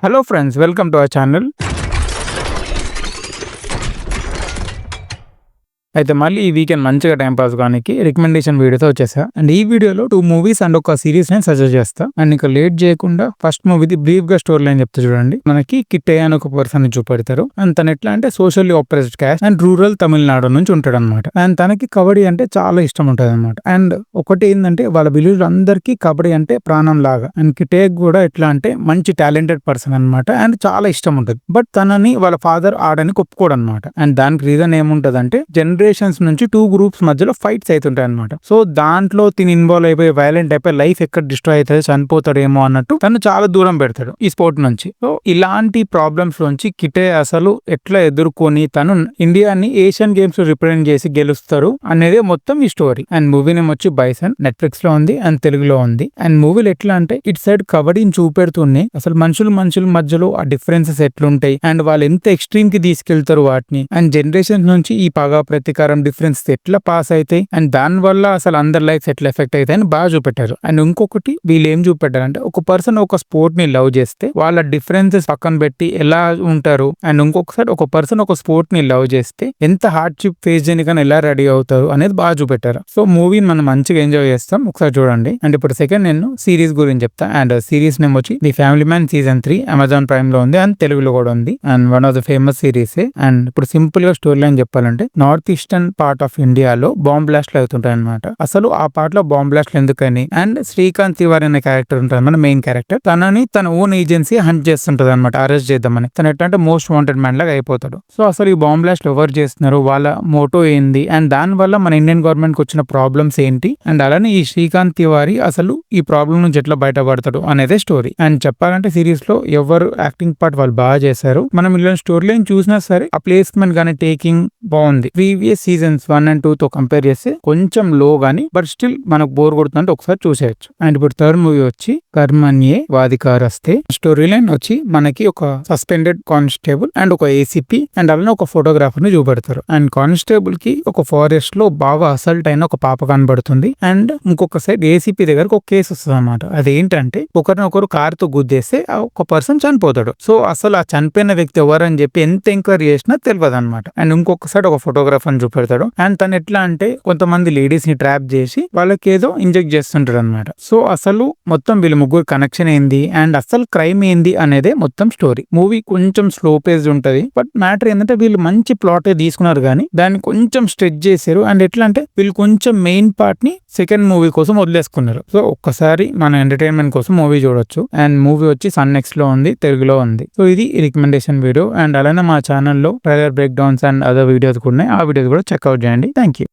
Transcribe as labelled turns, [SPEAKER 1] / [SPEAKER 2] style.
[SPEAKER 1] Hello friends, welcome to our channel. అయితే మళ్ళీ ఈ వీకెండ్ మంచిగా టైం పాస్ కానికి రికమెండేషన్ వీడియోతో వచ్చేసా. అండ్ ఈ వీడియోలో 2 మూవీస్ అండ్ ఒక సిరీస్ నేను సజెస్ట్ చేస్తా. అండ్ ఇంకా లేట్ చేయకుండా ఫస్ట్ మూవీది బ్రీఫ్ గా స్టోరీ లైన్ చెప్తా చూడండి. మనకి కిట్టే అని ఒక పర్సన్ చూపెడతారు. అండ్ తను ఎట్లా అంటే socially operated caste and rural Tamil Nadu నుంచి ఉంటాడు అనమాట. అండ్ తనకి కబడ్డీ అంటే చాలా ఇష్టం ఉంటుంది అనమాట. అండ్ ఒకటి ఏంటంటే వాళ్ళ విలేజ్ అందరికీ కబడ్డీ అంటే ప్రాణం లాగా. అండ్ కిట్టే కూడా ఎట్లా అంటే మంచి టాలెంటెడ్ పర్సన్ అనమాట. అండ్ చాలా ఇష్టం ఉంటుంది. బట్ తనని వాళ్ళ ఫాదర్ ఆడని ఒప్పుకోడు అనమాట. అండ్ దానికి రీజన్ ఏముంటది అంటే జనరేషన్స్ నుంచి 2 గ్రూప్స్ మధ్యలో ఫైట్స్ అవుతుంటాయి అనమాట. సో దాంట్లో తిని ఇన్వాల్వ్ అయిపోయి వైలెంట్ అయిపోయి లైఫ్ ఎక్కడ డిస్ట్రాయ్ అవుతుంది, చనిపోతాడేమో అన్నట్టు తను చాలా దూరం పెడతాడు ఈ స్పోర్ట్ నుంచి. సో ఇలాంటి ప్రాబ్లమ్స్ నుంచి కిటే అసలు ఎట్లా ఎదుర్కొని తను ఇండియాని ఏషియన్ గేమ్స్ రిప్రజెంట్ చేసి గెలుస్తారు అనేది మొత్తం ఈ స్టోరీ. అండ్ మూవీ నేమ్ వచ్చి బైసన్. నెట్ఫ్లిక్స్ లో ఉంది అండ్ తెలుగులో ఉంది. అండ్ మూవీలు ఎట్లా అంటే ఇట్ సైడ్ కబడ్డీని చూపెడుతూనే అసలు మనుషుల మధ్యలో ఆ డిఫరెన్సెస్ ఎట్లుంటాయి అండ్ వాళ్ళు ఎంత ఎక్స్ట్రీమ్ కి తీసుకెళ్తారు వాటిని. అండ్ జనరేషన్ నుంచి ఈ పగ ప్రతీకారం డిఫరెన్స్ ఎట్లా పాస్ అవుతాయి అండ్ దాని వల్ల అసలు అందరి లైఫ్ ఎట్లా ఎఫెక్ట్ అవుతాయి అని బాగా చూపెట్టారు. అండ్ ఇంకొకటి వీళ్ళు ఏం చూపెట్టారంటే ఒక పర్సన్ ఒక స్పోర్ట్ ని లవ్ చేస్తే వాళ్ళ డిఫరెన్సెస్ పక్కన పెట్టి ఎలా ఉంటారు. అండ్ ఇంకొకసారి ఒక పర్సన్ ఒక స్పోర్ట్ ని లవ్ చేస్తే ఎంత హార్డ్షిప్ ఫేస్ చేయడానికి ఎలా రెడీ అవుతారు అనేది బాగా చూపెట్టారు. సో మూవీని మనం మంచిగా ఎంజాయ్ చేస్తాం, ఒకసారి చూడండి. అండ్ ఇప్పుడు సెకండ్ నేను సిరీస్ గురించి చెప్తా. అండ్ సిరీస్ నేమ్ వచ్చి the family man season 3 Amazon prime లో ఉంది అండ్ తెలుగులో కూడా ఉంది. And one of the famous series. And ఇప్పుడు సింపుల్ గా స్టోరీ లైన్ చెప్పాలంటే నార్త్ ఈస్టర్న్ పార్ట్ ఆఫ్ ఇండియాలో బాంబ్ బ్లాస్ట్లు అవుతుంటాయి అనమాట. అసలు ఆ పార్ట్ లో బాంబ్ బ్లాస్ట్లు ఎందుకని అండ్ శ్రీకాంత్ తివారీ అనే క్యారెక్టర్ ఉంటుంది మన మెయిన్ క్యారెక్టర్. తనని తన ఓన్ ఏజెన్సీ హంట్ చేస్తుంటది అనమాట, అరెస్ట్ చేద్దామని. తను ఎట్లంటే మోస్ట్ వాంటెడ్ మ్యాన్ లాగా అయిపోతాడు. సో అసలు ఈ బాంబ్ బ్లాస్ట్ ఎవరు చేస్తున్నారు, వాళ్ళ మోటో ఏంది అండ్ దాని వల్ల మన ఇండియన్ గవర్నమెంట్ కి వచ్చిన ప్రాబ్లమ్స్ ఏంటి అండ్ అలానే ఈ శ్రీకాంత్ తివారీ అసలు ఈ ప్రాబ్లం నుంచి ఎట్లా బయటపడతాడు అనేదే స్టోరీ. అండ్ చెప్పాలంటే సిరీస్ లో ఎవరు యాక్టింగ్ పార్ట్ వాళ్ళు బాగా చేశారు. మనం ఇలా స్టోరీ లైన్ చూసినా సరే ఆ ప్లేస్మెంట్ గానీ టేకింగ్ బాగుంది. ప్రీవియస్ సీజన్స్ 1 and 2 తో కంపేర్ చేస్తే కొంచెం లో గానీ బట్ స్టిల్ మనకు బోర్ కొడుతుందంటే ఒకసారి చూసేయచ్చు. అండ్ ఇప్పుడు థర్డ్ మూవీ వచ్చి కర్మణ్యే వాధికారస్తే. స్టోరీ లైన్ వచ్చి మనకి ఒక సస్పెండెడ్ కానిస్టేబుల్ అండ్ ఒక ఏసీపీ అండ్ అలానే ఒక ఫోటోగ్రాఫర్ ని చూపెడతారు. అండ్ కానిస్టేబుల్ కి ఒక ఫారెస్ట్ లో బాగా అసల్ట్ అయిన ఒక పాప కనబడుతుంది. అండ్ ఇంకొక సైడ్ ఏసీపీ దగ్గర ఒక కేసు వస్తుంది అనమాట. అదేంటంటే ఒకరినొకరు కార్ తో గుద్దేస్తే ఒక పర్సన్ చనిపోతాడు. సో అసలు ఆ చనిపోయిన వ్యక్తి ఎవరని చెప్పి ఎంత ఎంక్వైరీ చేసినా తెలియదు అనమాట. అండ్ ఇంకొక సైడ్ ఒక ఫోటోగ్రాఫర్ ని చూపెడతాడు. అండ్ తను ఎట్లా అంటే కొంతమంది లేడీస్ ని ట్రాప్ చేసి వాళ్ళకి ఏదో ఇంజెక్ట్ చేస్తుంటారు అనమాట. సో అసలు మొత్తం వీళ్ళ ముగ్గురు కనెక్షన్ ఏంది అండ్ అసలు క్రైమ్ ఏంది అనేదే మొత్తం స్టోరీ. మూవీ కొంచెం స్లో పేజ్ ఉంటది. బట్ మ్యాటర్ ఏంటంటే వీళ్ళు మంచి ప్లాట్ తీసుకున్నారు కానీ దాన్ని కొంచెం స్ట్రెచ్ చేశారు. అండ్ ఎట్లా అంటే వీళ్ళు కొంచెం మెయిన్ పార్ట్ ని సెకండ్ మూవీ కోసం వదిలేసుకున్నారు. సో ఒక్కసారి మన ఎంటర్టైన్మెంట్ కోసం మూవీ చూడొచ్చు. అండ్ మూవీ వచ్చి సన్ నెక్స్ట్ లో ఉంది, తెలుగులో ఉంది. సో ఇది రికమెండేషన్ వీడియో. అండ్ అలానే మా ఛానల్లో trailer break downs and other videos కూడా ఉన్నాయి. ఆ వీడియోస్ కూడా చెక్అవుట్ చేయండి. Thank you.